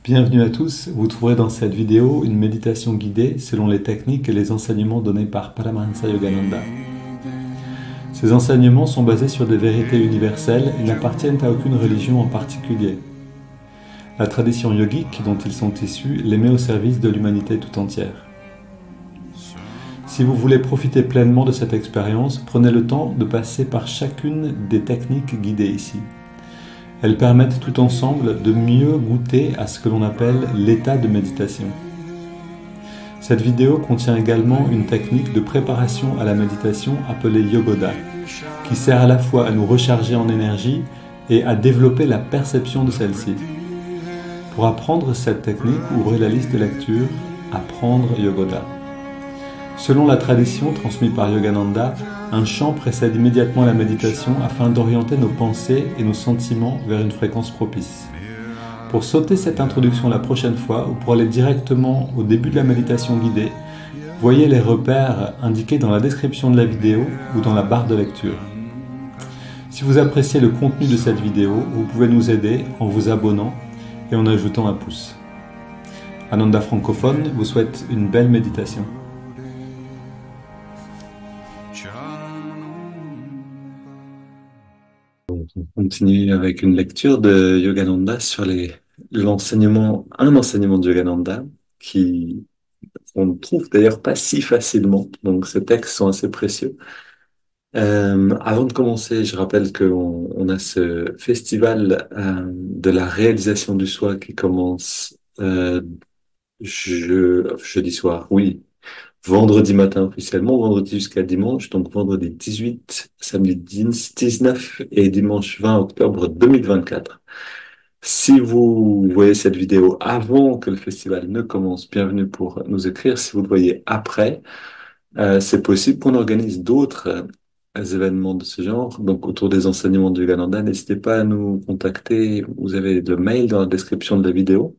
Bienvenue à tous, vous trouverez dans cette vidéo une méditation guidée selon les techniques et les enseignements donnés par Paramahansa Yogananda. Ces enseignements sont basés sur des vérités universelles et n'appartiennent à aucune religion en particulier. La tradition yogique dont ils sont issus les met au service de l'humanité tout entière. Si vous voulez profiter pleinement de cette expérience, prenez le temps de passer par chacune des techniques guidées ici. Elles permettent tout ensemble de mieux goûter à ce que l'on appelle l'état de méditation. Cette vidéo contient également une technique de préparation à la méditation appelée Yogoda, qui sert à la fois à nous recharger en énergie et à développer la perception de celle-ci. Pour apprendre cette technique, ouvrez la liste de lecture Apprendre Yogoda. Selon la tradition transmise par Yogananda, un chant précède immédiatement la méditation afin d'orienter nos pensées et nos sentiments vers une fréquence propice. Pour sauter cette introduction la prochaine fois ou pour aller directement au début de la méditation guidée, voyez les repères indiqués dans la description de la vidéo ou dans la barre de lecture. Si vous appréciez le contenu de cette vidéo, vous pouvez nous aider en vous abonnant et en ajoutant un pouce. Ananda Francophone vous souhaite une belle méditation. On continue avec une lecture de Yogananda sur un enseignement de Yogananda qui on ne trouve d'ailleurs pas si facilement, donc ces textes sont assez précieux. Avant de commencer, je rappelle qu'on a ce festival de la réalisation du soi qui commence jeudi soir, oui, vendredi matin officiellement, vendredi jusqu'à dimanche, donc vendredi 18, samedi 19 et dimanche 20 octobre 2024. Si vous voyez cette vidéo avant que le festival ne commence, bienvenue pour nous écrire. Si vous le voyez après, c'est possible qu'on organise d'autres événements de ce genre, donc autour des enseignements du Yogananda. N'hésitez pas à nous contacter. Vous avez le mail dans la description de la vidéo.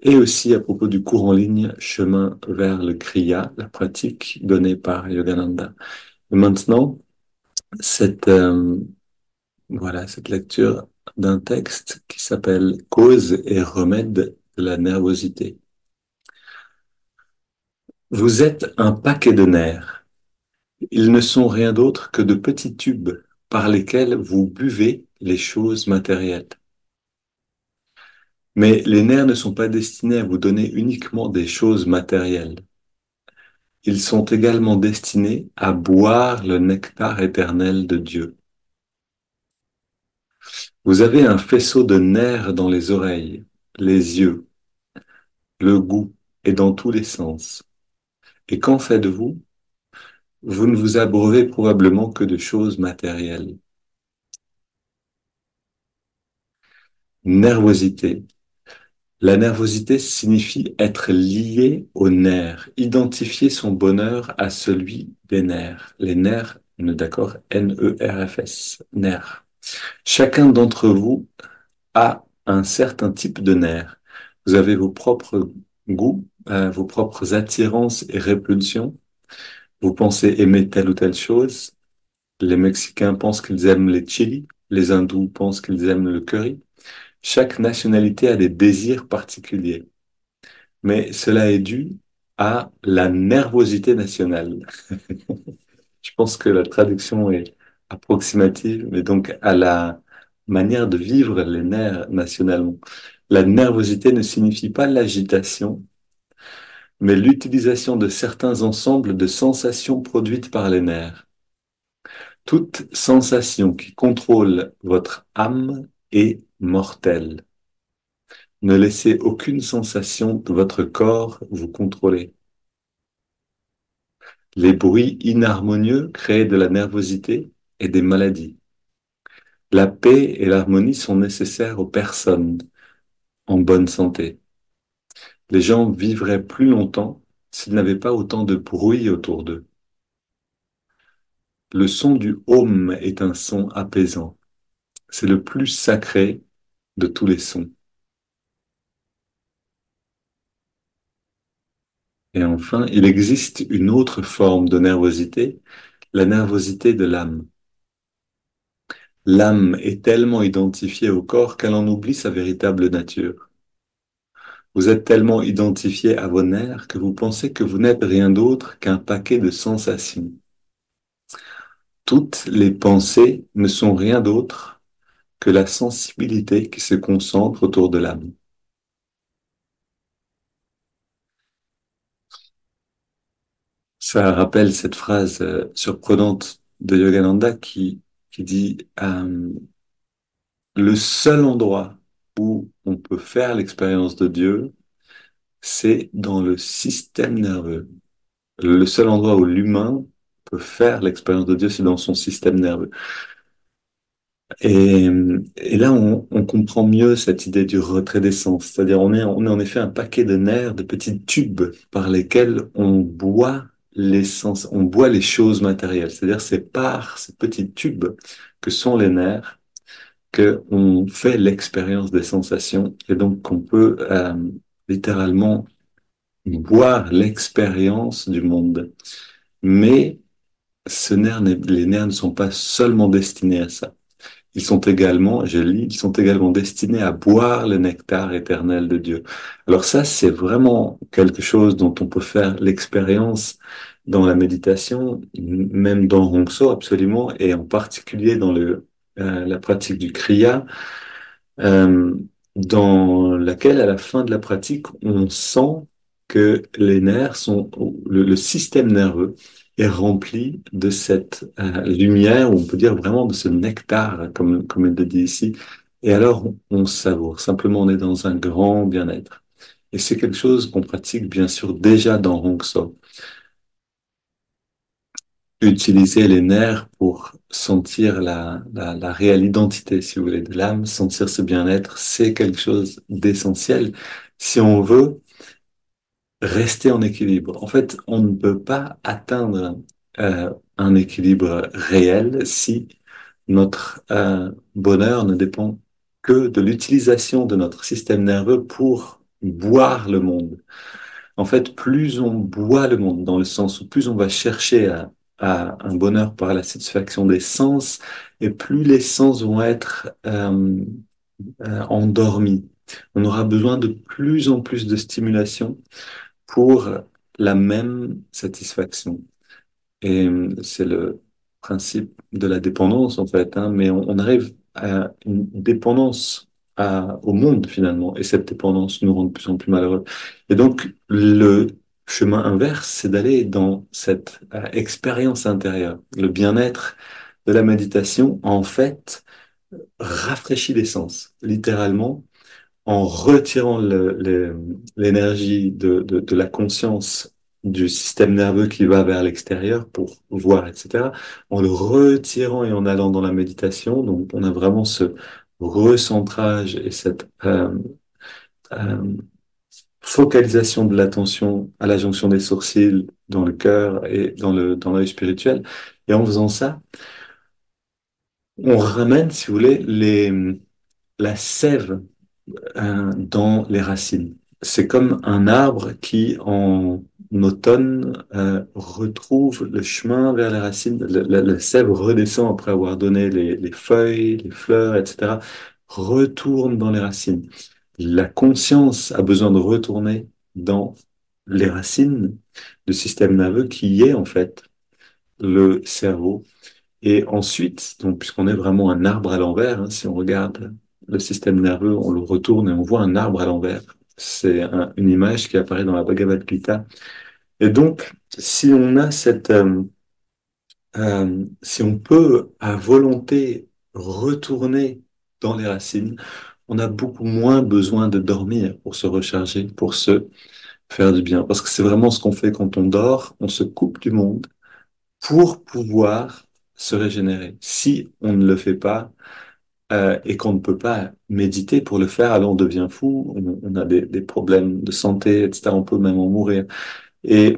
Et aussi à propos du cours en ligne Chemin vers le Kriya, la pratique donnée par Yogananda. Et maintenant, cette, euh, cette lecture d'un texte qui s'appelle Cause et remède de la nervosité. Vous êtes un paquet de nerfs. Ils ne sont rien d'autre que de petits tubes par lesquels vous buvez les choses matérielles. Mais les nerfs ne sont pas destinés à vous donner uniquement des choses matérielles. Ils sont également destinés à boire le nectar éternel de Dieu. Vous avez un faisceau de nerfs dans les oreilles, les yeux, le goût et dans tous les sens. Et qu'en faites-vous? Vous ne vous abreuvez probablement que de choses matérielles. Nervosité. La nervosité signifie être lié aux nerfs, identifier son bonheur à celui des nerfs. Les nerfs, on est d'accord, N-E-R-F-S, nerfs. Chacun d'entre vous a un certain type de nerfs. Vous avez vos propres goûts, vos propres attirances et répulsions. Vous pensez aimer telle ou telle chose. Les Mexicains pensent qu'ils aiment les chilis. Les Hindous pensent qu'ils aiment le curry. Chaque nationalité a des désirs particuliers. Mais cela est dû à la nervosité nationale. Je pense que la traduction est approximative, mais donc à la manière de vivre les nerfs nationalement. La nervosité ne signifie pas l'agitation, mais l'utilisation de certains ensembles de sensations produites par les nerfs. Toute sensation qui contrôle votre âme est mortelle. Ne laissez aucune sensation de votre corps vous contrôler. Les bruits inharmonieux créent de la nervosité et des maladies. La paix et l'harmonie sont nécessaires aux personnes en bonne santé. Les gens vivraient plus longtemps s'ils n'avaient pas autant de bruit autour d'eux. Le son du Om est un son apaisant. C'est le plus sacré de tous les sons. Et enfin, il existe une autre forme de nervosité, la nervosité de l'âme. L'âme est tellement identifiée au corps qu'elle en oublie sa véritable nature. Vous êtes tellement identifié à vos nerfs que vous pensez que vous n'êtes rien d'autre qu'un paquet de sensations. Toutes les pensées ne sont rien d'autre que la sensibilité qui se concentre autour de l'âme. Ça rappelle cette phrase surprenante de Yogananda qui dit le seul endroit où on peut faire l'expérience de Dieu, c'est dans le système nerveux. Le seul endroit où l'humain peut faire l'expérience de Dieu, c'est dans son système nerveux. Et là, on comprend mieux cette idée du retrait des sens. C'est-à-dire, on est en effet un paquet de nerfs, de petits tubes par lesquels on boit l'essence, on boit les choses matérielles. C'est-à-dire, c'est par ces petits tubes que sont les nerfs que on fait l'expérience des sensations et donc qu'on peut littéralement boire l'expérience du monde. Mais les nerfs ne sont pas seulement destinés à ça. Ils sont également, je lis, ils sont également destinés à boire le nectar éternel de Dieu. Alors ça, c'est vraiment quelque chose dont on peut faire l'expérience dans la méditation, même dans Hongso absolument, et en particulier dans la pratique du Kriya, euh, dans laquelle, à la fin de la pratique, on sent que les nerfs sont, le système nerveux est rempli de cette lumière, ou on peut dire vraiment de ce nectar, comme il le dit ici. Et alors, on savoure. Simplement, on est dans un grand bien-être. Et c'est quelque chose qu'on pratique, bien sûr, déjà dans Hongso. Utiliser les nerfs pour sentir la réelle identité, si vous voulez, de l'âme, sentir ce bien-être, c'est quelque chose d'essentiel si on veut rester en équilibre. En fait, on ne peut pas atteindre un équilibre réel si notre bonheur ne dépend que de l'utilisation de notre système nerveux pour boire le monde. En fait, plus on boit le monde, dans le sens où plus on va chercher à un bonheur par la satisfaction des sens, et plus les sens vont être endormis. On aura besoin de plus en plus de stimulation pour la même satisfaction. Et c'est le principe de la dépendance, en fait, hein, mais on arrive à une dépendance au monde, finalement, et cette dépendance nous rend de plus en plus malheureux. Et donc, le chemin inverse, c'est d'aller dans cette expérience intérieure. Le bien-être de la méditation, en fait, rafraîchit les sens, littéralement, en retirant l'énergie de la conscience du système nerveux qui va vers l'extérieur pour voir, etc., en le retirant et en allant dans la méditation. Donc, on a vraiment ce recentrage et cette euh, focalisation de l'attention à la jonction des sourcils dans le cœur et dans l'œil spirituel. Et en faisant ça, on ramène, si vous voulez, la sève dans les racines. C'est comme un arbre qui, en automne, retrouve le chemin vers les racines. La sève redescend après avoir donné les feuilles, les fleurs, etc., retourne dans les racines. La conscience a besoin de retourner dans les racines du système nerveux qui est en fait le cerveau et ensuite, donc, puisqu'on est vraiment un arbre à l'envers, hein, si on regarde le système nerveux, on le retourne et on voit un arbre à l'envers. C'est une image qui apparaît dans la Bhagavad Gita. Et donc, si on a si on peut à volonté retourner dans les racines, on a beaucoup moins besoin de dormir pour se recharger, pour se faire du bien. Parce que c'est vraiment ce qu'on fait quand on dort, on se coupe du monde pour pouvoir se régénérer. Si on ne le fait pas et qu'on ne peut pas méditer pour le faire, alors on devient fou, on a des problèmes de santé, etc. On peut même en mourir. Et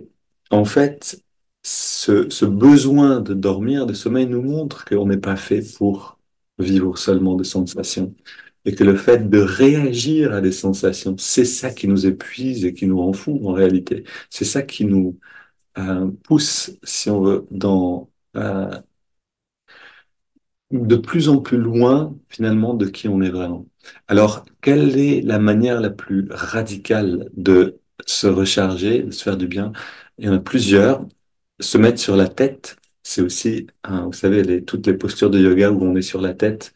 en fait, ce besoin de dormir, de sommeil, nous montre qu'on n'est pas fait pour vivre seulement de sensations. Et que le fait de réagir à des sensations, c'est ça qui nous épuise et qui nous rend fous en réalité. C'est ça qui nous pousse, si on veut, dans de plus en plus loin finalement de qui on est vraiment. Alors, quelle est la manière la plus radicale de se recharger, de se faire du bien? Il y en a plusieurs. Se mettre sur la tête, c'est aussi, vous savez, toutes les postures de yoga où on est sur la tête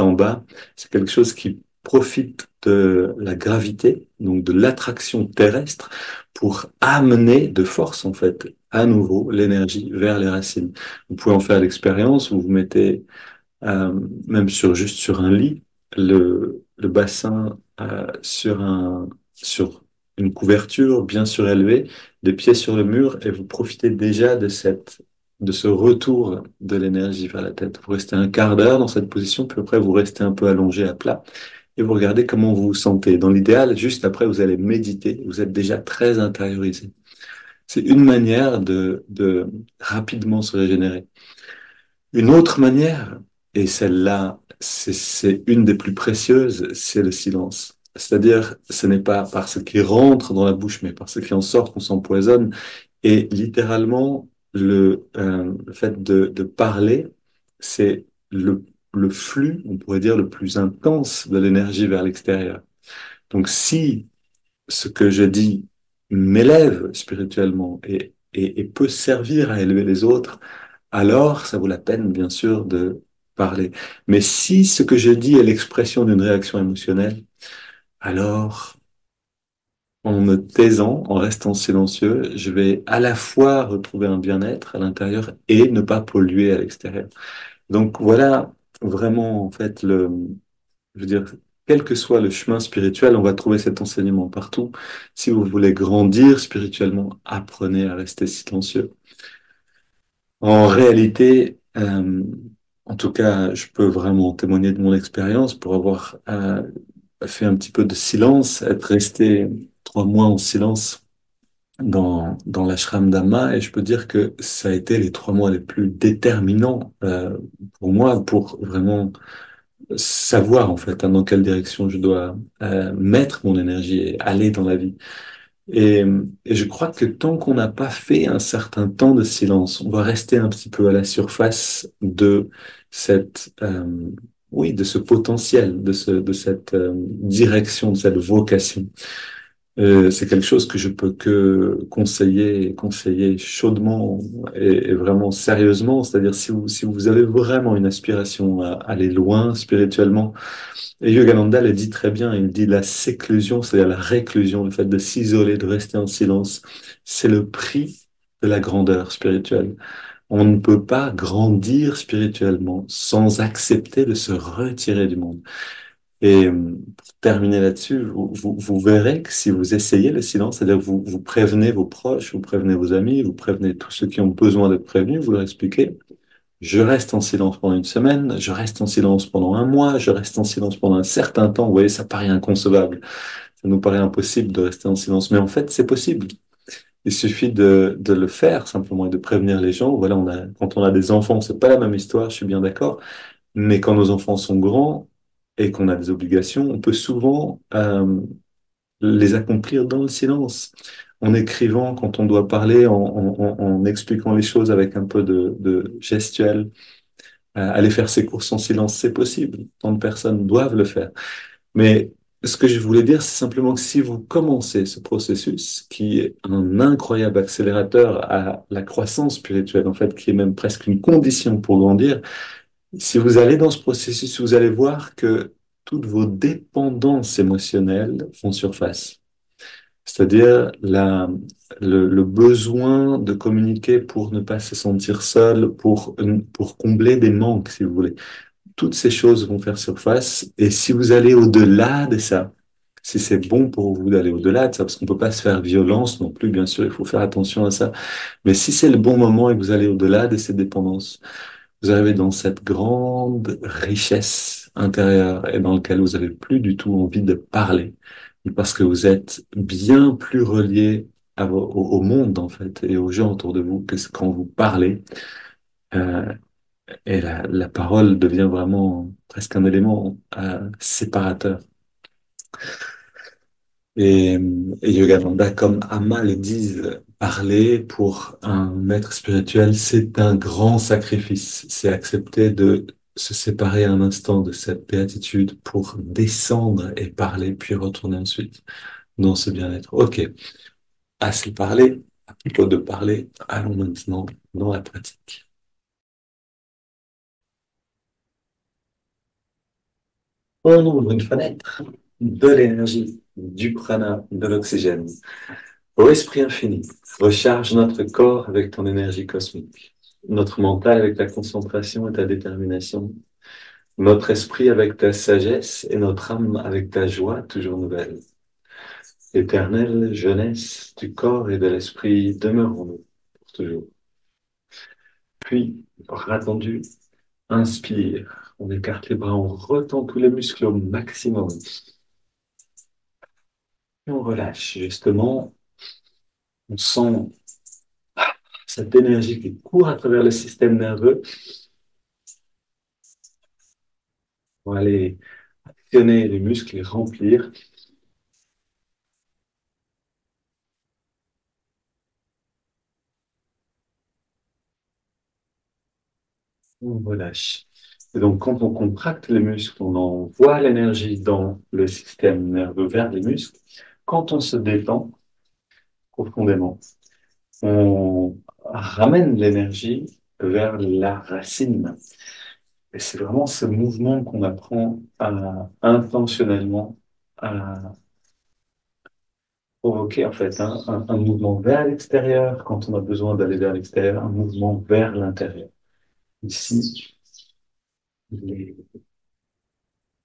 en bas, c'est quelque chose qui profite de la gravité, donc de l'attraction terrestre, pour amener de force, en fait, à nouveau l'énergie vers les racines. Vous pouvez en faire l'expérience, vous vous mettez même juste sur un lit, le bassin sur une couverture bien surélevée, des pieds sur le mur, et vous profitez déjà de ce retour de l'énergie vers la tête. Vous restez un quart d'heure dans cette position, puis après vous restez un peu allongé à plat, et vous regardez comment vous vous sentez. Dans l'idéal, juste après, vous allez méditer, vous êtes déjà très intériorisé. C'est une manière de rapidement se régénérer. Une autre manière, et celle-là, c'est une des plus précieuses, c'est le silence. C'est-à-dire, ce n'est pas par ce qui rentre dans la bouche, mais par ce qui en sort qu'on s'empoisonne. Et littéralement, le fait de parler, c'est le flux, on pourrait dire, le plus intense de l'énergie vers l'extérieur. Donc, si ce que je dis m'élève spirituellement et peut servir à élever les autres, alors ça vaut la peine, bien sûr, de parler. Mais si ce que je dis est l'expression d'une réaction émotionnelle, alors, en me taisant, en restant silencieux, je vais à la fois retrouver un bien-être à l'intérieur et ne pas polluer à l'extérieur. Donc voilà vraiment, en fait, je veux dire, quel que soit le chemin spirituel, on va trouver cet enseignement partout. Si vous voulez grandir spirituellement, apprenez à rester silencieux. En réalité, en tout cas, je peux vraiment témoigner de mon expérience pour avoir fait un petit peu de silence, être resté 3 mois en silence dans l'ashram d'Amma, et je peux dire que ça a été les 3 mois les plus déterminants pour moi, pour vraiment savoir en fait dans quelle direction je dois mettre mon énergie et aller dans la vie. Et, et je crois que tant qu'on n'a pas fait un certain temps de silence, on va rester un petit peu à la surface de cette, oui, de ce potentiel, de cette direction, de cette vocation. C'est quelque chose que je peux que conseiller chaudement et vraiment sérieusement. C'est-à-dire si vous avez vraiment une aspiration à aller loin spirituellement, et Yogananda le dit très bien, il dit la séclusion, c'est-à-dire la réclusion, le fait de s'isoler, de rester en silence, c'est le prix de la grandeur spirituelle. On ne peut pas grandir spirituellement sans accepter de se retirer du monde. Et pour terminer là-dessus, vous verrez que si vous essayez le silence, c'est-à-dire que vous prévenez vos proches, vous prévenez vos amis, vous prévenez tous ceux qui ont besoin d'être prévenus, vous leur expliquez, je reste en silence pendant une semaine, je reste en silence pendant un mois, je reste en silence pendant un certain temps. Vous voyez, ça paraît inconcevable. Ça nous paraît impossible de rester en silence. Mais en fait, c'est possible. Il suffit de le faire simplement et de prévenir les gens. Voilà, quand on a des enfants, c'est pas la même histoire, je suis bien d'accord. Mais quand nos enfants sont grands et qu'on a des obligations, on peut souvent les accomplir dans le silence. En écrivant, quand on doit parler, en expliquant les choses avec un peu de gestuelle. Aller faire ses courses en silence, c'est possible. Tant de personnes doivent le faire. Mais ce que je voulais dire, c'est simplement que si vous commencez ce processus, qui est un incroyable accélérateur à la croissance spirituelle, en fait, qui est même presque une condition pour grandir, si vous allez dans ce processus, vous allez voir que toutes vos dépendances émotionnelles font surface. C'est-à-dire le besoin de communiquer pour ne pas se sentir seul, pour combler des manques, si vous voulez. Toutes ces choses vont faire surface. Et si vous allez au-delà de ça, si c'est bon pour vous d'aller au-delà de ça, parce qu'on peut pas se faire violence non plus, bien sûr, il faut faire attention à ça. Mais si c'est le bon moment et que vous allez au-delà de ces dépendances, vous arrivez dans cette grande richesse intérieure et dans laquelle vous avez plus du tout envie de parler, parce que vous êtes bien plus relié au monde, en fait, et aux gens autour de vous que quand vous parlez. Euh, et la parole devient vraiment presque un élément séparateur. Et, et Yogananda, comme Amma le disent, parler pour un maître spirituel, c'est un grand sacrifice. C'est accepter de se séparer un instant de cette béatitude pour descendre et parler, puis retourner ensuite dans ce bien-être. Ok, assez parlé, à propos de parler, allons maintenant dans la pratique. On ouvre une fenêtre, de l'énergie, du prana, de l'oxygène. Ô esprit infini, recharge notre corps avec ton énergie cosmique, notre mental avec ta concentration et ta détermination, notre esprit avec ta sagesse et notre âme avec ta joie toujours nouvelle. Éternelle jeunesse du corps et de l'esprit, demeurons-nous pour toujours. Puis, bras tendus, inspire. On écarte les bras, on retend tous les muscles au maximum. Et on relâche, justement. On sent cette énergie qui court à travers le système nerveux pour aller actionner les muscles et remplir. On relâche. Et donc, quand on contracte les muscles, on envoie l'énergie dans le système nerveux vers les muscles. Quand on se détend profondément, on ramène l'énergie vers la racine. Et c'est vraiment ce mouvement qu'on apprend à intentionnellement à provoquer, en fait, hein, un mouvement vers l'extérieur quand on a besoin d'aller vers l'extérieur, un mouvement vers l'intérieur. Ici, les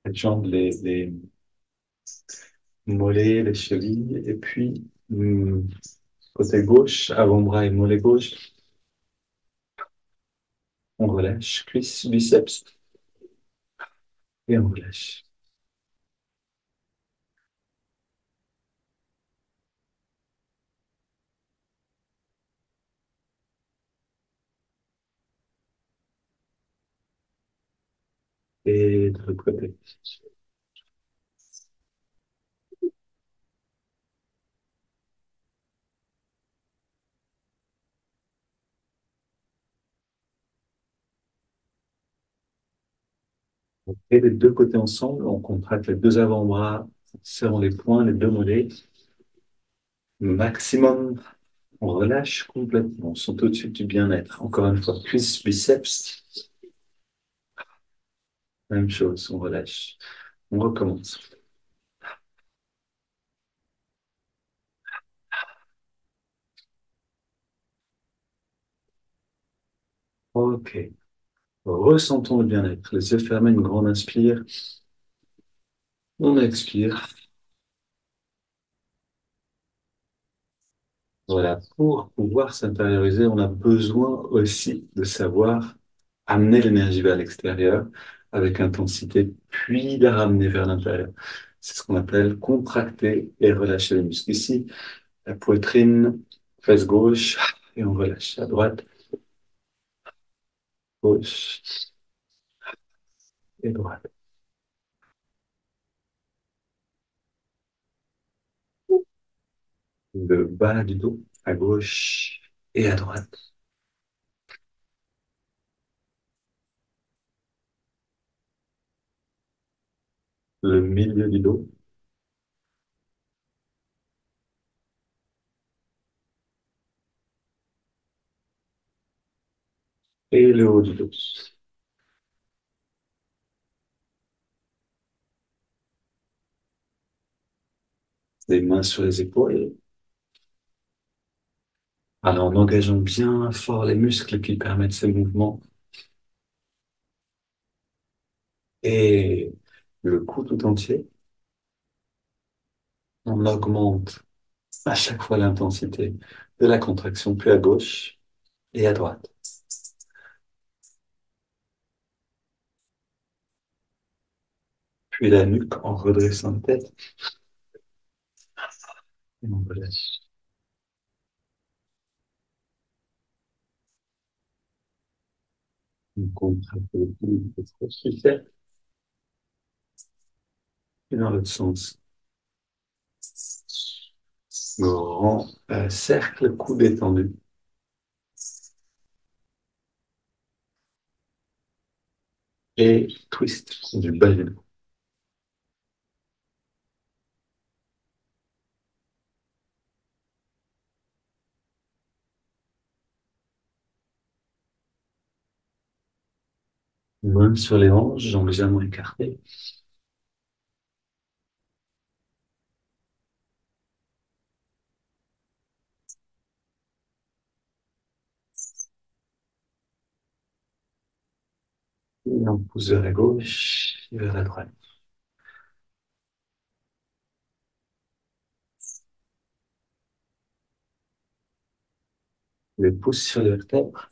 jambes, les mollets, les chevilles, et puis côté gauche, avant-bras et mollet gauche, on relâche, cuisse, biceps, et on relâche. Et de l'autre côté. Et les deux côtés ensemble, on contracte les deux avant-bras, serrant les poings, les deux mollets. Maximum, on relâche complètement, on sent au-dessus du bien-être. Encore une fois, cuisse, biceps, même chose, on relâche. On recommence. Ok. Ressentons le bien-être. Les yeux fermés, une grande inspire. On expire. Voilà. Pour pouvoir s'intérioriser, on a besoin aussi de savoir amener l'énergie vers l'extérieur avec intensité, puis la ramener vers l'intérieur. C'est ce qu'on appelle contracter et relâcher les muscles. Ici, la poitrine, fesse gauche, et on relâche. À droite, gauche et droite. Le bas du dos, à gauche et à droite. Le milieu du dos et le haut du dos. Les mains sur les épaules. Alors, en engageant bien fort les muscles qui permettent ces mouvements et le cou tout entier, on augmente à chaque fois l'intensité de la contraction, puis à gauche et à droite. Puis la nuque en redressant la tête et on relâche. On contracte le cou, le tricep, et dans l'autre sens. Grand cercle, cou détendu. – et twist du bas du dos. Main sur les hanches, jambes légèrement écartées. Et on pousse vers la gauche et vers la droite. Les pouces sur les vertèbres.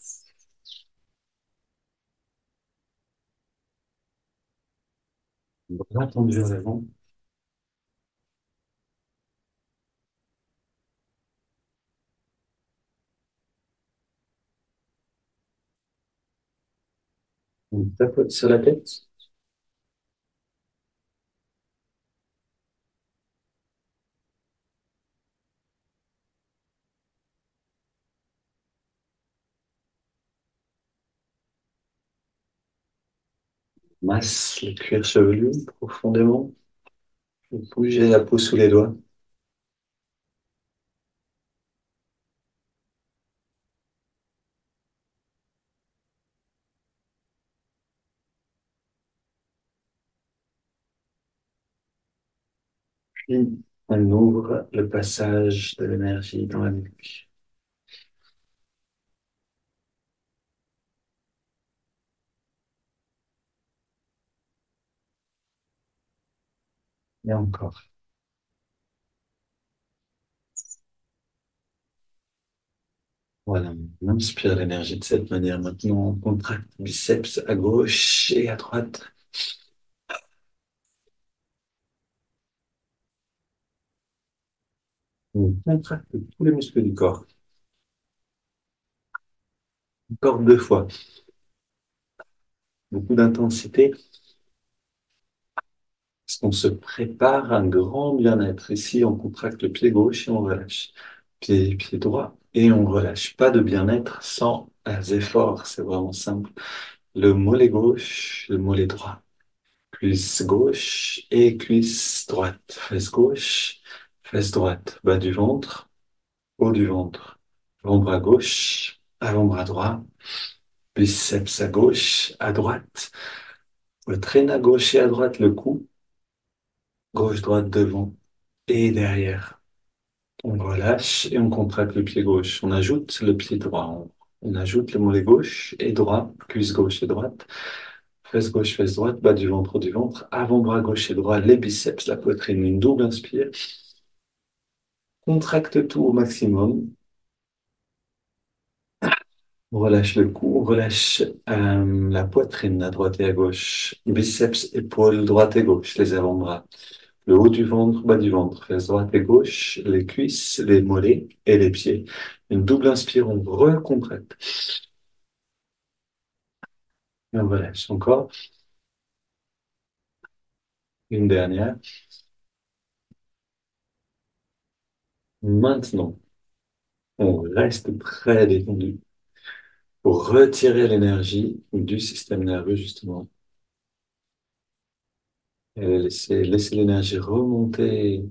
Bras tendus vers l'avant. On tapote sur la tête. Masse le cuir chevelu profondément. Bougez la peau sous les doigts. Puis on ouvre le passage de l'énergie dans la nuque. Et encore. Voilà, on inspire l'énergie de cette manière. Maintenant, on contracte biceps à gauche et à droite. On contracte tous les muscles du corps. Encore 2 fois. Beaucoup d'intensité. Parce qu'on se prépare à un grand bien-être. Ici, on contracte le pied gauche et on relâche. Pied droit et on relâche. Pas de bien-être sans efforts. C'est vraiment simple. Le mollet gauche, le mollet droit. Cuisse gauche et cuisse droite. Fesse gauche, fesse droite. Bas du ventre, haut du ventre. Avant-bras gauche, avant-bras droit. Biceps à gauche, à droite. Poitrine à gauche et à droite, le cou. Gauche, droite, devant et derrière. On relâche et on contracte le pied gauche. On ajoute le pied droit. On ajoute le mollet gauche et droit, cuisse gauche et droite. Fesse gauche, fesse droite, bas du ventre, haut du ventre, avant-bras gauche et droit, les biceps, la poitrine, une double inspire. Contracte tout au maximum. On relâche le cou, on relâche la poitrine à droite et à gauche, biceps, épaules, droite et gauche, les avant-bras, le haut du ventre, bas du ventre, fesse droite et gauche, les cuisses, les mollets et les pieds. Une double inspire, on recontracte. Et on relâche encore. Une dernière. Maintenant, on reste très détendu pour retirer l'énergie du système nerveux, justement. Et laisser l'énergie remonter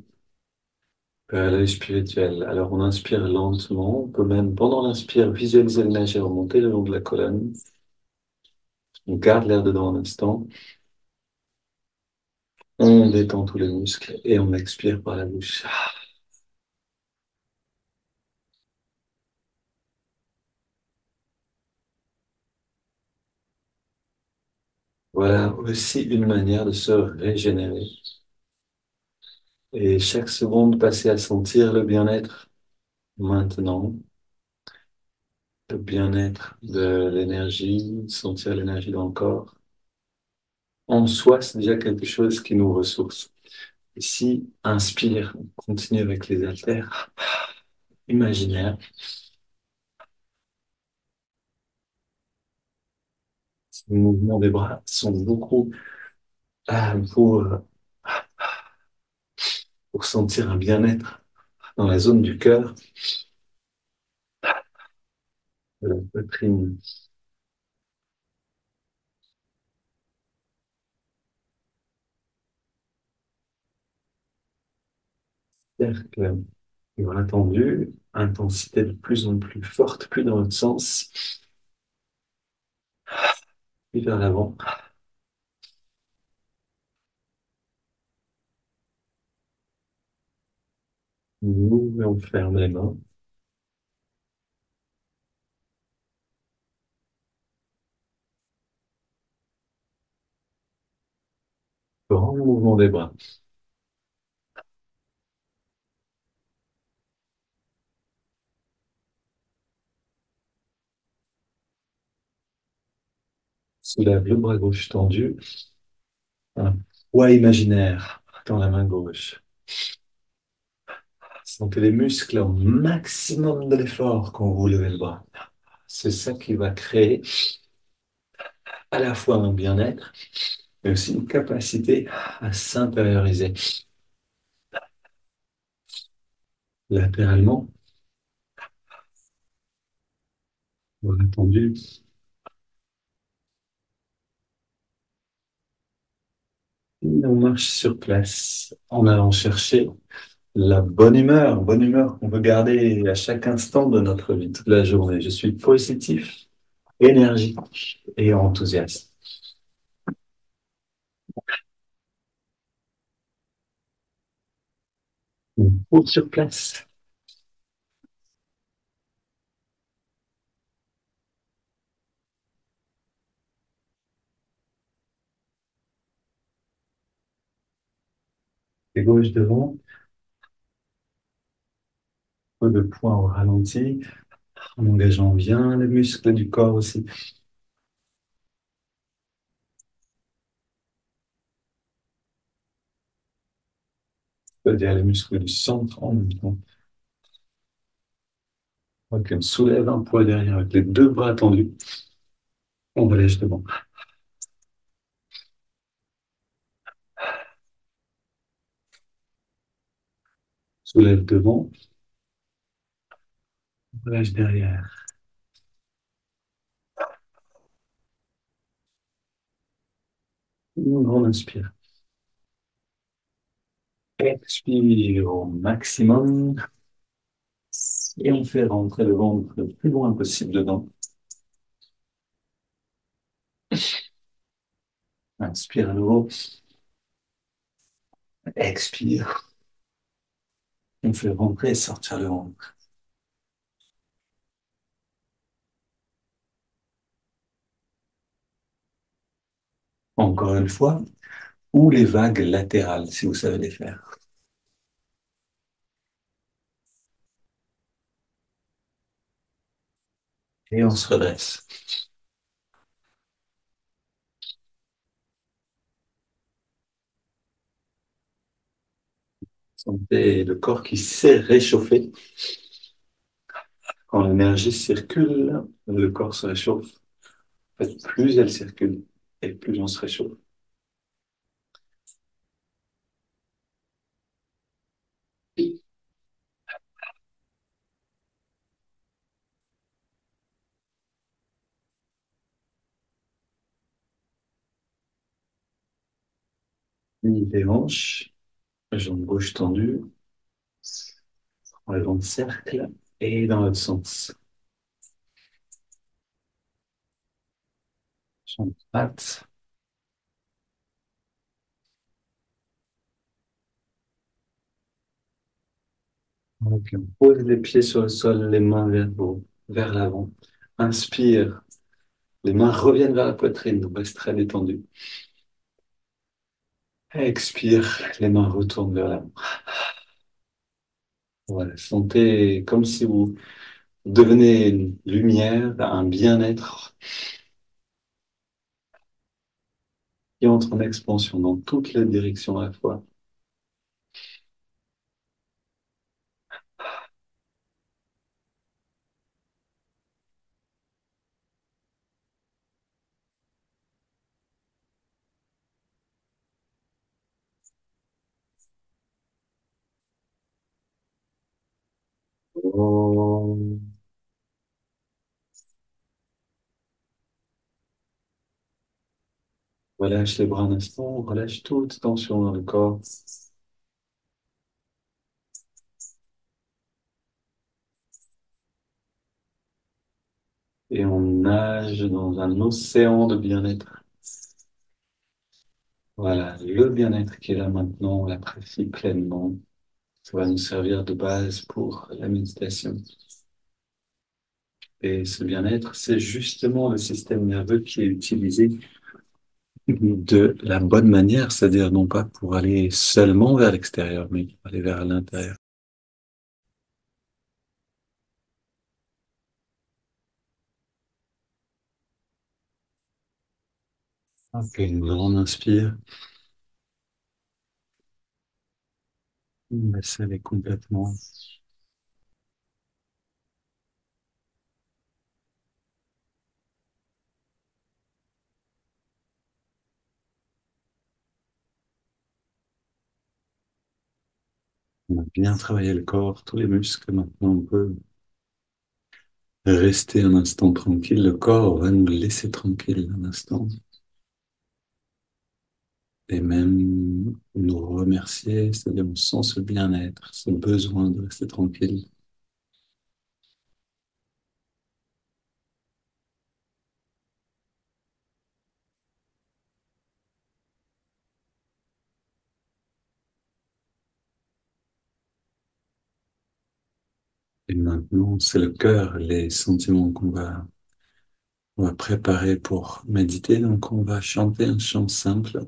vers l'œil spirituel. Alors, on inspire lentement. On peut même, pendant l'inspire, visualiser l'énergie remonter le long de la colonne. On garde l'air dedans un instant. On détend tous les muscles et on expire par la bouche. Voilà aussi une manière de se régénérer. Et chaque seconde passée à sentir le bien-être maintenant, le bien-être de l'énergie, sentir l'énergie dans le corps. En soi, c'est déjà quelque chose qui nous ressource. Ici, inspire, on continue avec les haltères imaginaires. Les mouvements des bras sont beaucoup pour sentir un bien-être dans la zone du cœur, de la poitrine. cercle bras tendu, intensité de plus en plus forte, plus dans l'autre sens, puis vers l'avant. Nous, et on ferme les mains. Grand mouvement des bras. Soulève le bras gauche tendu, un poids imaginaire dans la main gauche. Sentez les muscles au maximum de l'effort quand vous levez le bras. C'est ça qui va créer à la fois un bien-être, mais aussi une capacité à s'intérioriser. Latéralement, bras tendu. Et on marche sur place en allant chercher la bonne humeur qu'on veut garder à chaque instant de notre vie, toute la journée. Je suis positif, énergique et enthousiaste. On court sur place. Et gauche devant, peu de poids au ralenti, en engageant bien les muscles du corps aussi, c'est-à-dire les muscles du centre en même temps. Ok, on soulève un poids derrière avec les deux bras tendus. On relève devant. Soulève devant, on relève derrière. On inspire. Expire au maximum. Et on fait rentrer le ventre le plus loin possible dedans. Inspire à nouveau. Expire. On fait rentrer et sortir le ventre. Encore une fois. Ou les vagues latérales, si vous savez les faire. Et on se redresse. Sentez le corps qui s'est réchauffé. Quand l'énergie circule, le corps se réchauffe. En fait, plus elle circule et plus on se réchauffe. Plie les hanches, jambes gauche tendues, on les vents de cercle et dans l'autre sens. Jambes droite. Ok, on pose les pieds sur le sol, les mains vers le haut, vers l'avant. Inspire, les mains reviennent vers la poitrine, on reste très détendu. Expire, les mains retournent vers l'avant. Voilà, sentez comme si vous devenez une lumière, un bien-être qui entre en expansion dans toutes les directions à la fois. Oh. Relâche les bras un instant, relâche toute tension dans le corps. et on nage dans un océan de bien-être. Voilà, le bien-être qui est là maintenant, on l'apprécie pleinement. Ça va nous servir de base pour la méditation. Et ce bien-être, c'est justement le système nerveux qui est utilisé de la bonne manière, c'est-à-dire non pas pour aller seulement vers l'extérieur, mais pour aller vers l'intérieur. Ok, on inspire. On laisse aller complètement. On a bien travaillé le corps, tous les muscles. Maintenant, on peut rester un instant tranquille. Le corps va nous laisser tranquille un instant. Et même nous remercier, c'est-à-dire on sent ce bien-être, ce besoin de rester tranquille. Et maintenant, c'est le cœur, les sentiments on va préparer pour méditer. Donc, on va chanter un chant simple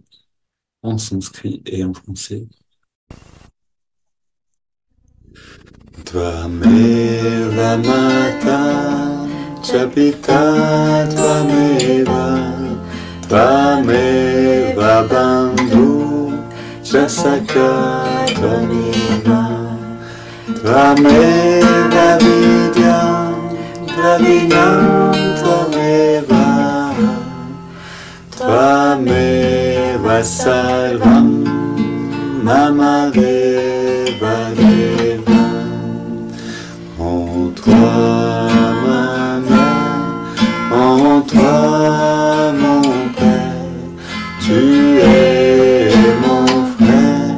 en sanskrit et en français. Tvameva mata chapita tvameva tvameva bandhu chasaka tvameva tvameva vidyam dravinam tvameva tvameva sarvam mama deva deva. En toi, ma mère, en toi, mon père, tu es mon frère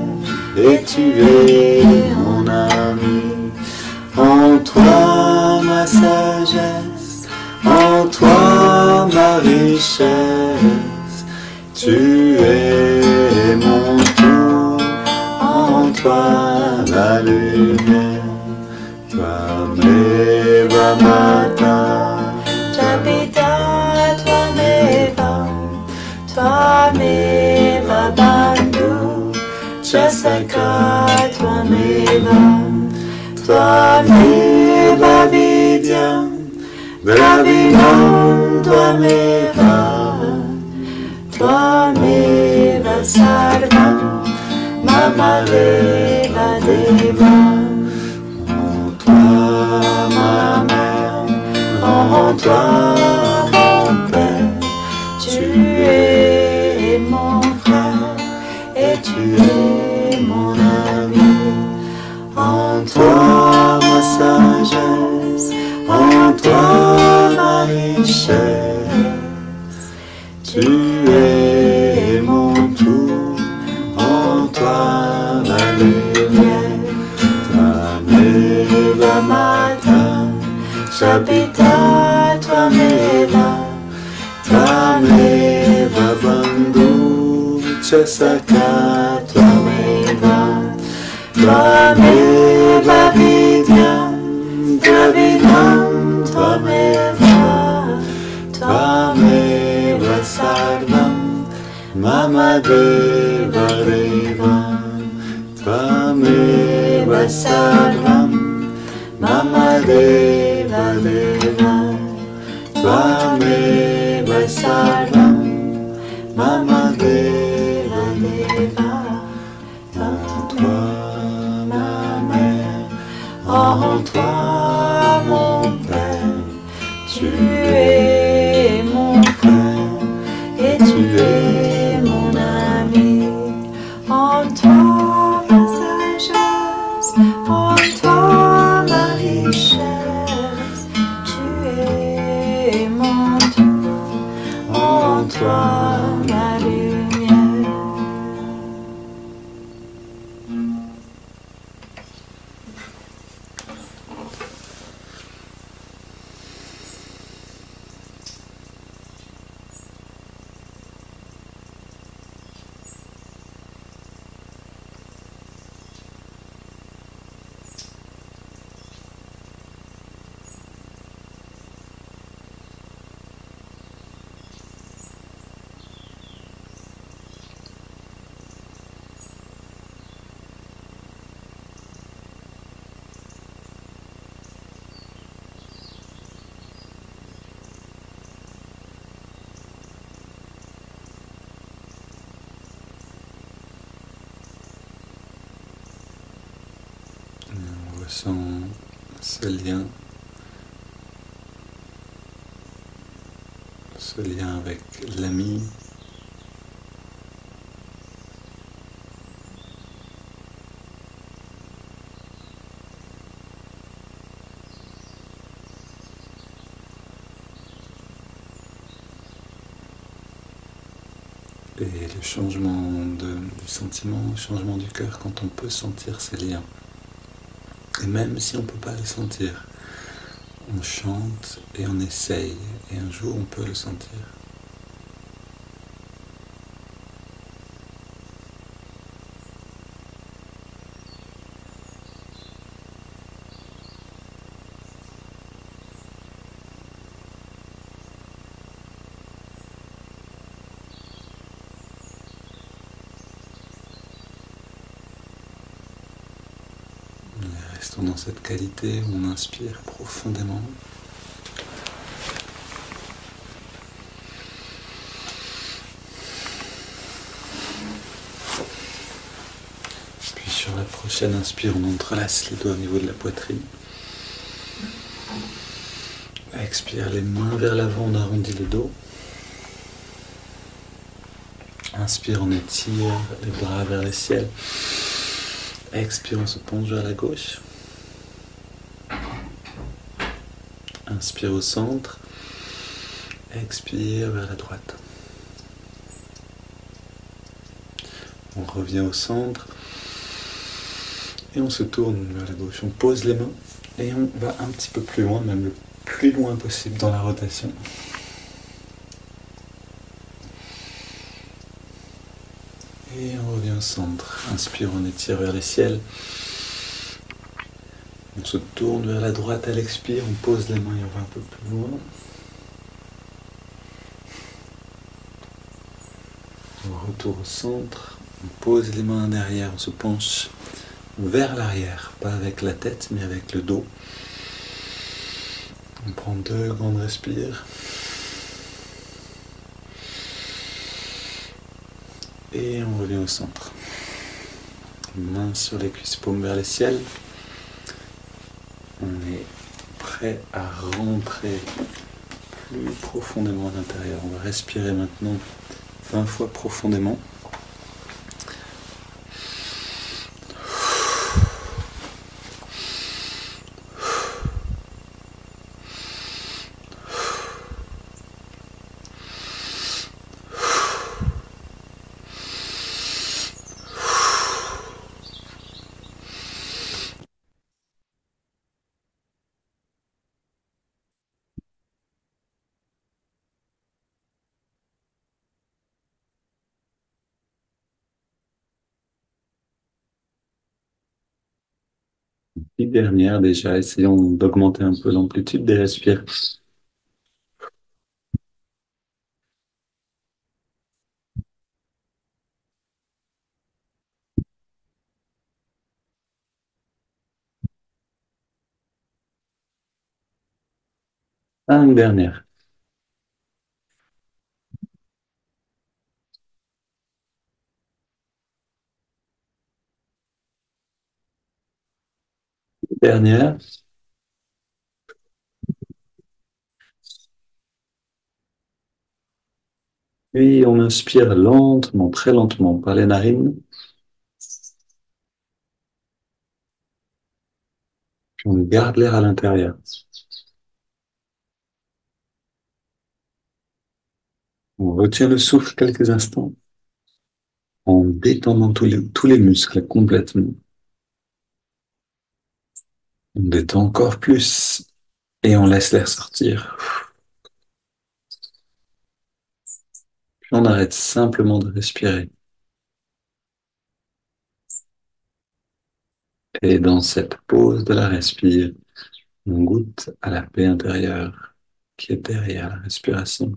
et tu es mon ami. En toi, ma sagesse, en toi, ma richesse, tu es mon tout, en toi, la lumière. Tvameva mata, Tapita Tvameva, Tvameva Bandhu, Chasaka Tvameva, Tvameva Vidyam, Dravinam Tvameva, Tvameva Sarvam, Mama Deva Deva. Ma mère, en toi, mon père, Tu es mon frère et tu es mon ami. en toi, ma sagesse, en toi, ma richesse, tu es mon tout, en toi, la lumière. Tvameva mata, Chapita Tvameva, Tvameva bandhu chasaka Tvameva, Tvameva vidyam dravinam Tvameva, Tvameva sarvam mama deva deva, Tvameva sarvam mama deva deva, Tvameva sarvam mama deva deva. En toi, ma mère, en toi, mon père, tu es mon frère et tu es mon ami. En toi ma sagesse, en toi ma richesse, tu es mon tout, en toi ma lumière. ressens ce lien avec l'ami. Et le changement du sentiment, le changement du cœur quand on peut sentir ces liens. Et même si on ne peut pas les sentir, on chante et on essaye, et un jour on peut le sentir. Restons dans cette qualité où on inspire profondément. Puis sur la prochaine inspire, on entrelace les doigts au niveau de la poitrine. Expire les mains vers l'avant, on arrondit le dos. Inspire, on étire les bras vers le ciel. Expire, on se penche vers la gauche. Inspire au centre. Expire vers la droite. On revient au centre. Et on se tourne vers la gauche. On pose les mains et on va un petit peu plus loin, même le plus loin possible dans la rotation. Et on revient au centre. Inspire, on étire vers le ciel. On se tourne vers la droite à l'expire, on pose les mains et on va un peu plus loin. On retourne au centre, on pose les mains derrière, on se penche vers l'arrière, pas avec la tête mais avec le dos. On prend 2 grandes respires. Et on revient au centre. Mains sur les cuisses, paumes vers le ciel. On est prêt à rentrer plus profondément à l'intérieur. On va respirer maintenant 20 fois profondément. Et dernière déjà, essayons d'augmenter un peu l'amplitude des respires. Une dernière. Dernière. Puis on inspire lentement, très lentement par les narines. Puis on garde l'air à l'intérieur. On retient le souffle quelques instants en détendant tous les muscles complètement. On détend encore plus et on laisse l'air sortir. Puis on arrête simplement de respirer. Et dans cette pause de la respire, on goûte à la paix intérieure qui est derrière la respiration.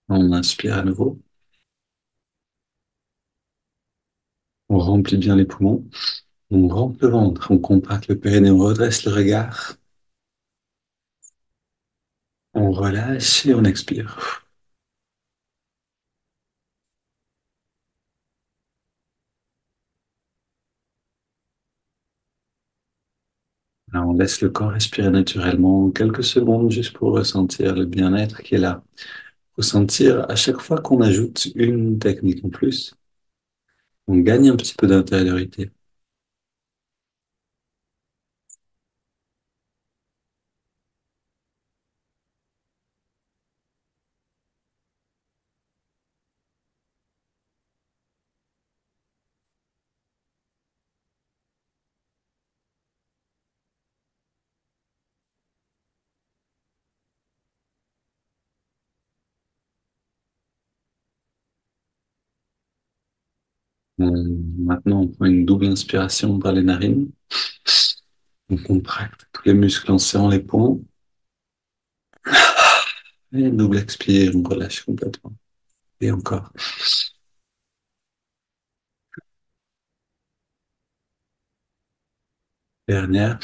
On inspire à nouveau. On remplit bien les poumons. On rentre le ventre. On contracte le périnée. On redresse le regard. On relâche et on expire. Là, on laisse le corps respirer naturellement quelques secondes juste pour ressentir le bien-être qui est là. Ressentir à chaque fois qu'on ajoute une technique en plus, on gagne un petit peu d'intériorité. Maintenant, on prend une double inspiration par les narines. On contracte tous les muscles en serrant les poings. Et double expire, on relâche complètement. Et encore. Dernière.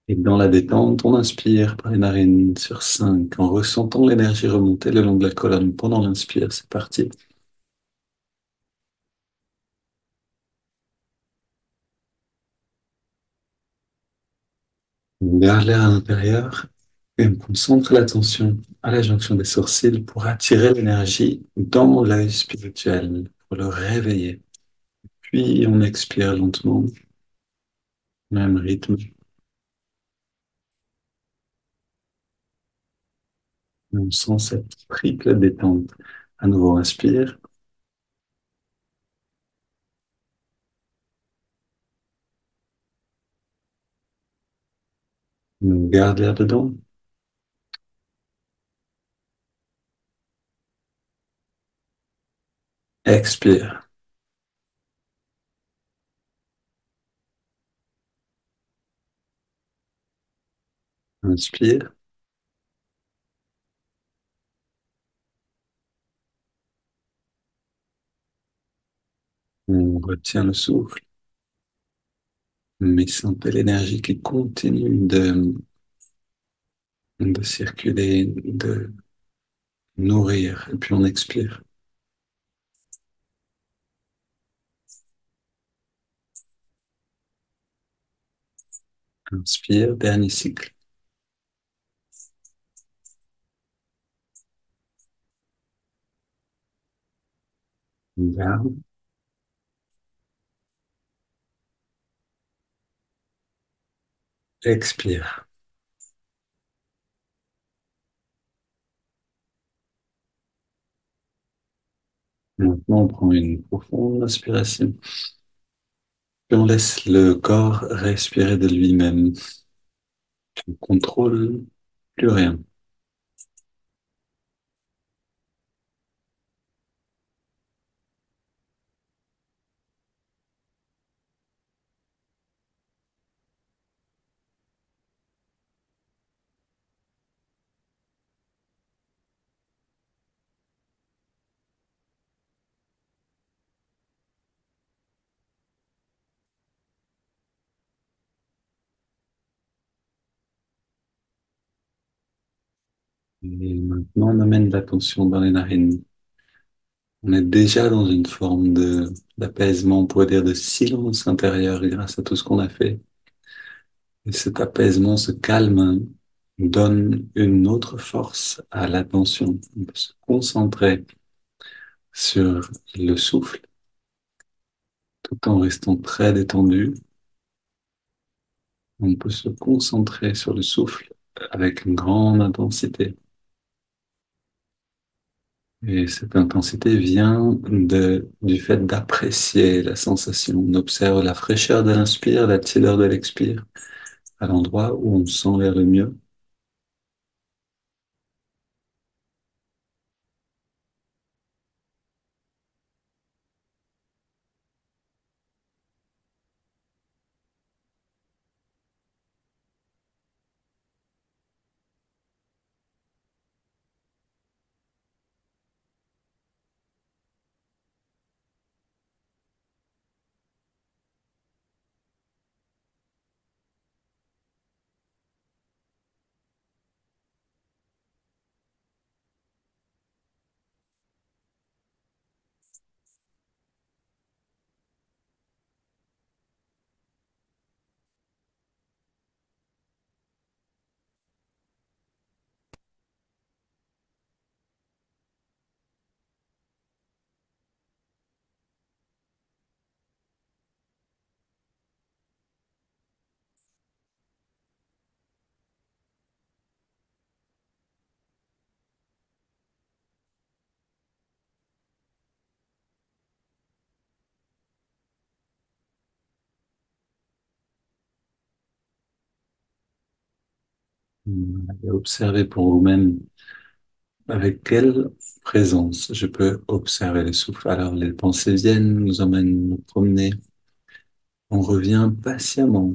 Et dans la détente, on inspire par les narines sur 5 en ressentant l'énergie remonter le long de la colonne pendant l'inspire. C'est parti. On garde l'air à l'intérieur et on concentre l'attention à la jonction des sourcils pour attirer l'énergie dans l'œil spirituel, pour le réveiller. Puis on expire lentement, même rythme. On sent cette triple détente. À nouveau, inspire. On garde l'air dedans. Expire. Inspire. On retient le souffle. Mais sentez l'énergie qui continue de circuler, de nourrir. Et puis on expire. Inspire, dernier cycle. On garde. Expire. Maintenant, on prend une profonde inspiration. Puis on laisse le corps respirer de lui-même. On contrôle plus rien. Et maintenant, on amène l'attention dans les narines. On est déjà dans une forme d'apaisement, on pourrait dire de silence intérieur grâce à tout ce qu'on a fait. Et cet apaisement, ce calme donne une autre force à l'attention. On peut se concentrer sur le souffle tout en restant très détendu. On peut se concentrer sur le souffle avec une grande intensité. Et cette intensité vient du fait d'apprécier la sensation. On observe la fraîcheur de l'inspire, la tiédeur de l'expire, à l'endroit où on sent l'air le mieux. Et observez pour vous-même avec quelle présence je peux observer le souffle. Alors, les pensées viennent, nous emmènent nous promener. On revient patiemment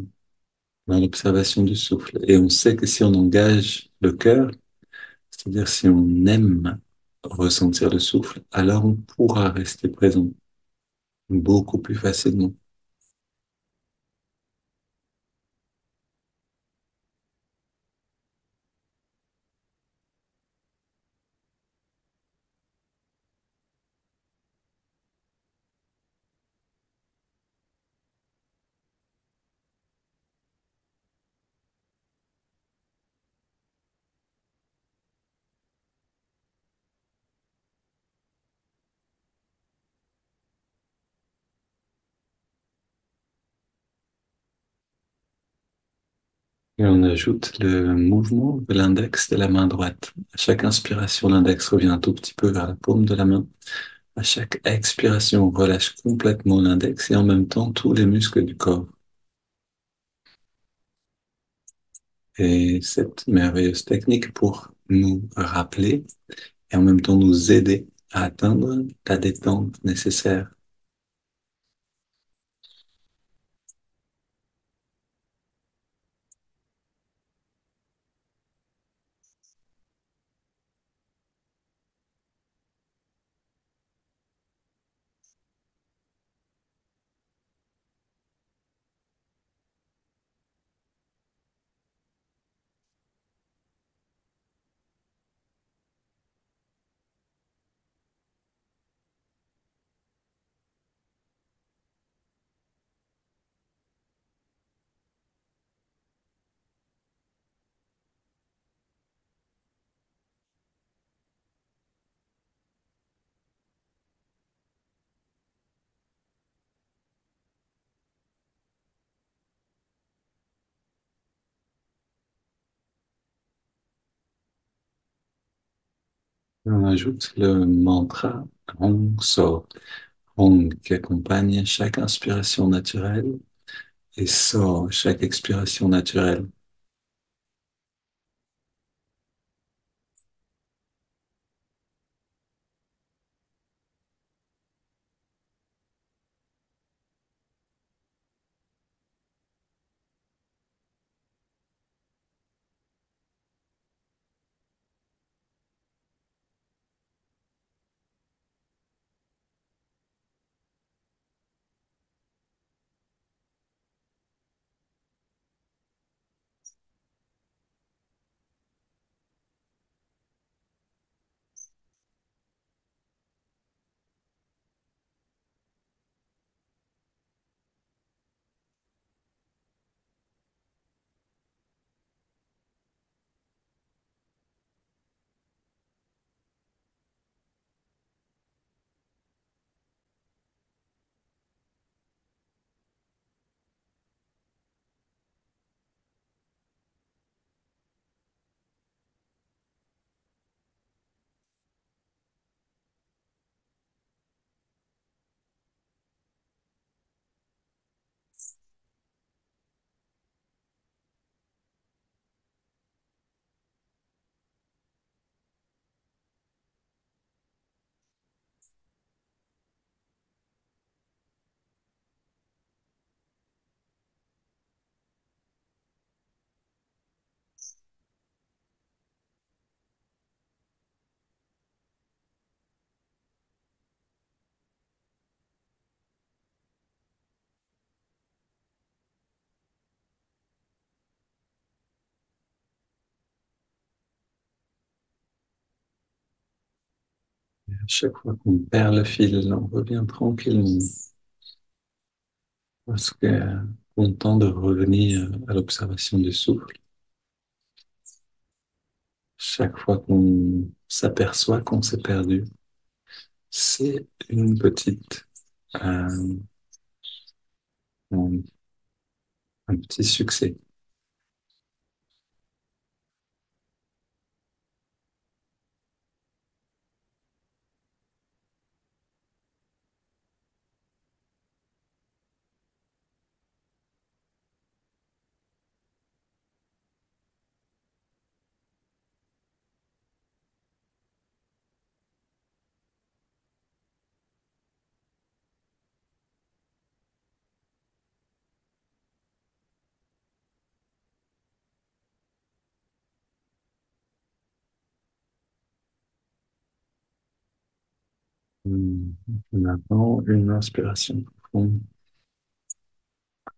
dans l'observation du souffle. Et on sait que si on engage le cœur, c'est-à-dire si on aime ressentir le souffle, alors on pourra rester présent beaucoup plus facilement. Et on ajoute le mouvement de l'index de la main droite. À chaque inspiration, l'index revient un tout petit peu vers la paume de la main. À chaque expiration, on relâche complètement l'index et en même temps tous les muscles du corps. Et cette merveilleuse technique pour nous rappeler et en même temps nous aider à atteindre la détente nécessaire. On ajoute le mantra Hong So. Hong qui accompagne chaque inspiration naturelle et So chaque expiration naturelle. À chaque fois qu'on perd le fil, on revient tranquillement parce que content de revenir à l'observation du souffle. Chaque fois qu'on s'aperçoit qu'on s'est perdu, c'est une petite, euh, un, un petit succès. Hum, Maintenant, une inspiration profonde.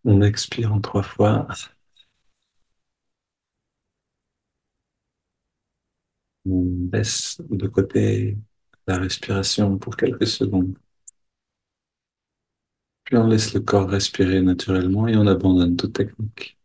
On expire en 3 fois. On laisse de côté la respiration pour quelques secondes. Puis on laisse le corps respirer naturellement et on abandonne toute technique.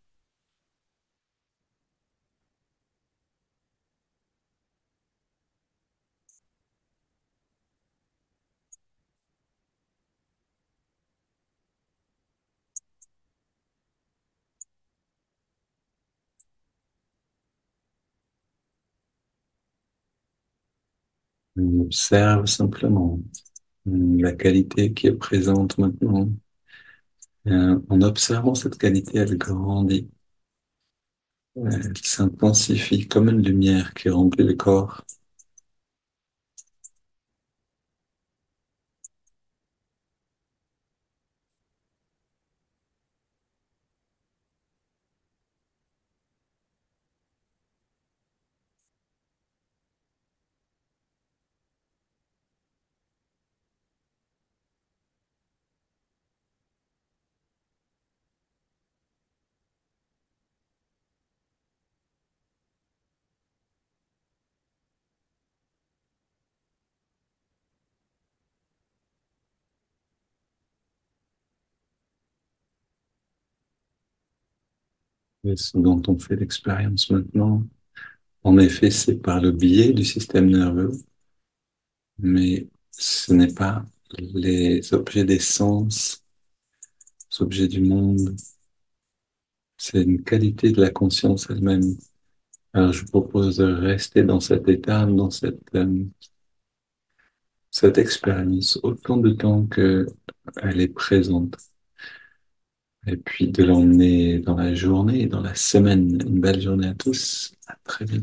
On observe simplement la qualité qui est présente maintenant. En observant cette qualité, elle grandit, elle s'intensifie comme une lumière qui remplit le corps. Et ce dont on fait l'expérience maintenant, en effet, c'est par le biais du système nerveux, mais ce n'est pas les objets des sens, les objets du monde, c'est une qualité de la conscience elle-même. Alors, je vous propose de rester dans cet état, dans cette expérience, autant de temps que elle est présente. Et puis de l'emmener dans la journée, dans la semaine. Une belle journée à tous. À très bientôt.